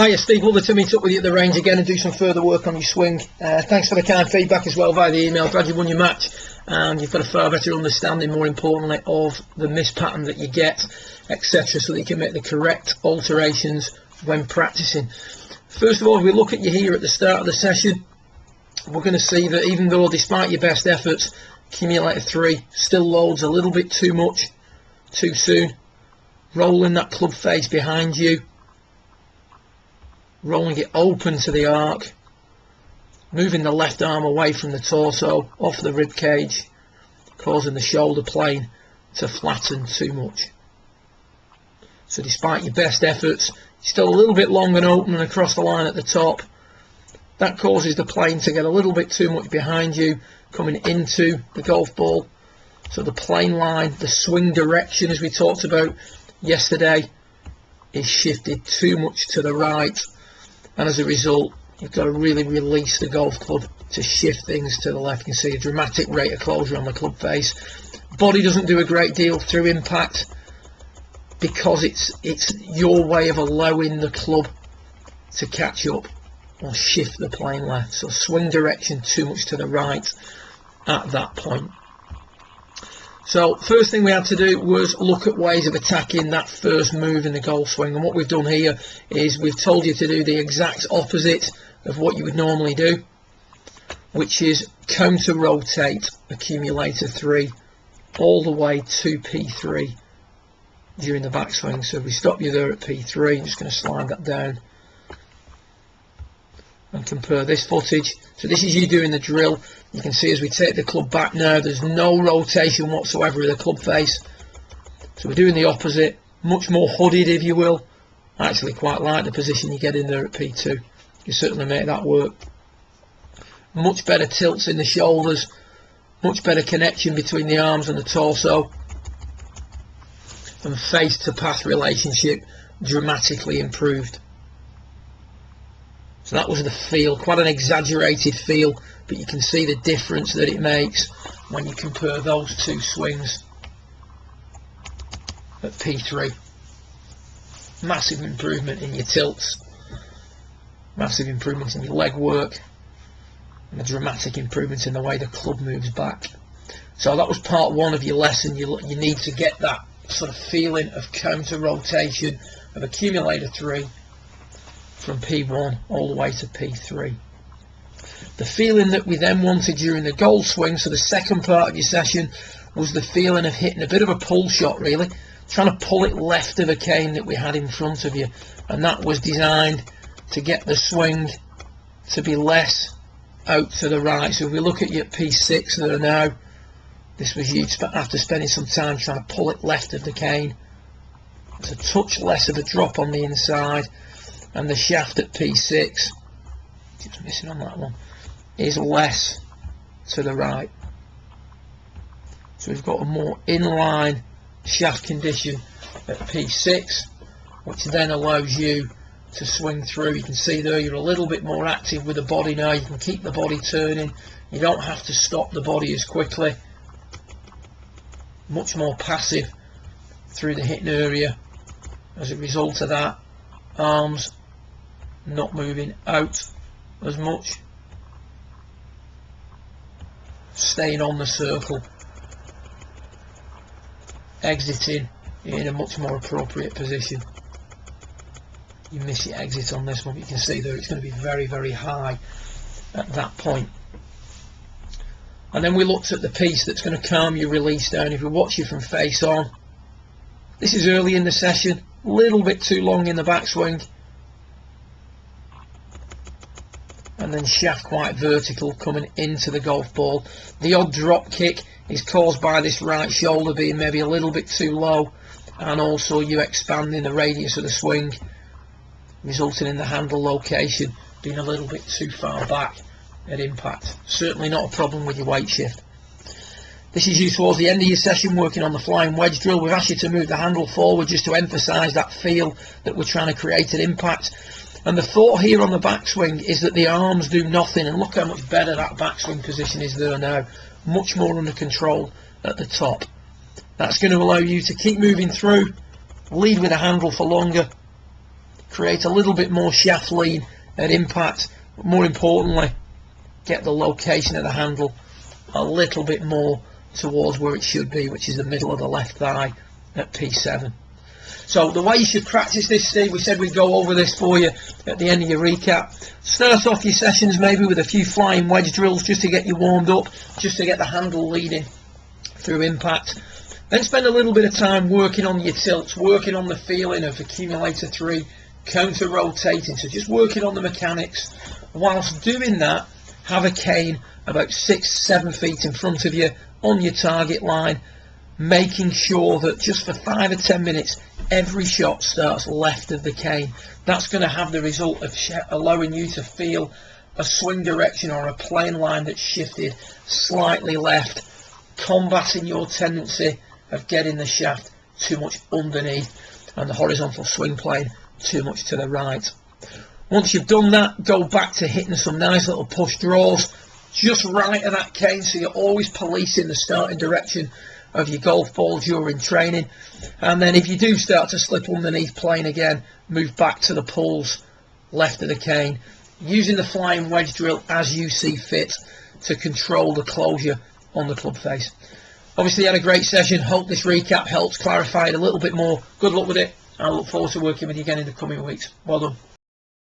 Hiya Steve, lovely to meet up with you at the range again and do some further work on your swing. Thanks for the kind feedback as well via the email. Glad you won your match and you've got a far better understanding, more importantly, of the miss pattern that you get, etc., so that you can make the correct alterations when practicing. First of all, if we look at you here at the start of the session, we're going to see that even though despite your best efforts, accumulator 3 still loads a little bit too much, too soon. Rolling that club face behind you, rolling it open to the arc, moving the left arm away from the torso, off the rib cage, causing the shoulder plane to flatten too much. So despite your best efforts, still a little bit long and open and across the line at the top. That causes the plane to get a little bit too much behind you, coming into the golf ball. So the plane line, the swing direction, as we talked about yesterday, is shifted too much to the right, and as a result you've got to really release the golf club to shift things to the left. You can see a dramatic rate of closure on the club face. Body doesn't do a great deal through impact because it's your way of allowing the club to catch up or shift the plane left. So swing direction too much to the right at that point. So first thing we had to do was look at ways of attacking that first move in the golf swing, and what we've done here is we've told you to do the exact opposite of what you would normally do, which is counter rotate accumulator 3 all the way to P3 during the backswing. So if we stop you there at P3, I'm just going to slide that down and compare this footage. So this is you doing the drill. You can see as we take the club back now, there's no rotation whatsoever of the club face. So we're doing the opposite, much more hooded, if you will. I actually quite like the position you get in there at P2. You certainly make that work. Much better tilts in the shoulders, much better connection between the arms and the torso, and face to path relationship dramatically improved. So that was the feel, quite an exaggerated feel, but you can see the difference that it makes when you compare those two swings at P3. Massive improvement in your tilts, massive improvement in your leg work, and a dramatic improvement in the way the club moves back. So that was part one of your lesson. You need to get that sort of feeling of counter rotation of accumulator 3 from P1 all the way to P3. The feeling that we then wanted during the golf swing, so the second part of your session, was the feeling of hitting a bit of a pull shot, really trying to pull it left of a cane that we had in front of you, and that was designed to get the swing to be less out to the right. So if we look at you at P6 there now, this was you after spending some time trying to pull it left of the cane. It's a touch less of a drop on the inside, and the shaft at P6, keeps missing on that one, is less to the right. So we've got a more inline shaft condition at P6, which then allows you to swing through. You can see there you're a little bit more active with the body now. You can keep the body turning. You don't have to stop the body as quickly. Much more passive through the hitting area. As a result of that, arms not moving out as much, staying on the circle, exiting in a much more appropriate position. You miss your exit on this one, but you can see there it's going to be very, very high at that point. And then we looked at the piece that's going to calm your release down. If we watch you from face on, this is early in the session, a little bit too long in the backswing, and then shaft quite vertical coming into the golf ball. The odd drop kick is caused by this right shoulder being maybe a little bit too low, and also you expanding the radius of the swing, resulting in the handle location being a little bit too far back at impact. Certainly not a problem with your weight shift. This is you towards the end of your session working on the flying wedge drill. We've asked you to move the handle forward just to emphasise that feel that we're trying to create at impact. And the thought here on the backswing is that the arms do nothing, and look how much better that backswing position is there now. Much more under control at the top. That's going to allow you to keep moving through, lead with a handle for longer, create a little bit more shaft lean at impact, but more importantly, get the location of the handle a little bit more towards where it should be, which is the middle of the left thigh at P7. So the way you should practice this, Steve, we said we'd go over this for you at the end of your recap. Start off your sessions maybe with a few flying wedge drills just to get you warmed up, just to get the handle leading through impact. Then spend a little bit of time working on your tilts, working on the feeling of accumulator 3, counter rotating, so just working on the mechanics. Whilst doing that, have a cane about 6-7 feet in front of you on your target line, making sure that just for 5 or 10 minutes every shot starts left of the cane. That's going to have the result of allowing you to feel a swing direction or a plane line that's shifted slightly left, combating your tendency of getting the shaft too much underneath and the horizontal swing plane too much to the right. Once you've done that, go back to hitting some nice little push draws just right of that cane, so you're always policing the starting direction of your golf ball during training. And then if you do start to slip underneath plane again, move back to the pulls left of the cane, using the flying wedge drill as you see fit to control the closure on the club face. Obviously, you had a great session. Hope this recap helps clarify it a little bit more. Good luck with it. I look forward to working with you again in the coming weeks. Well done.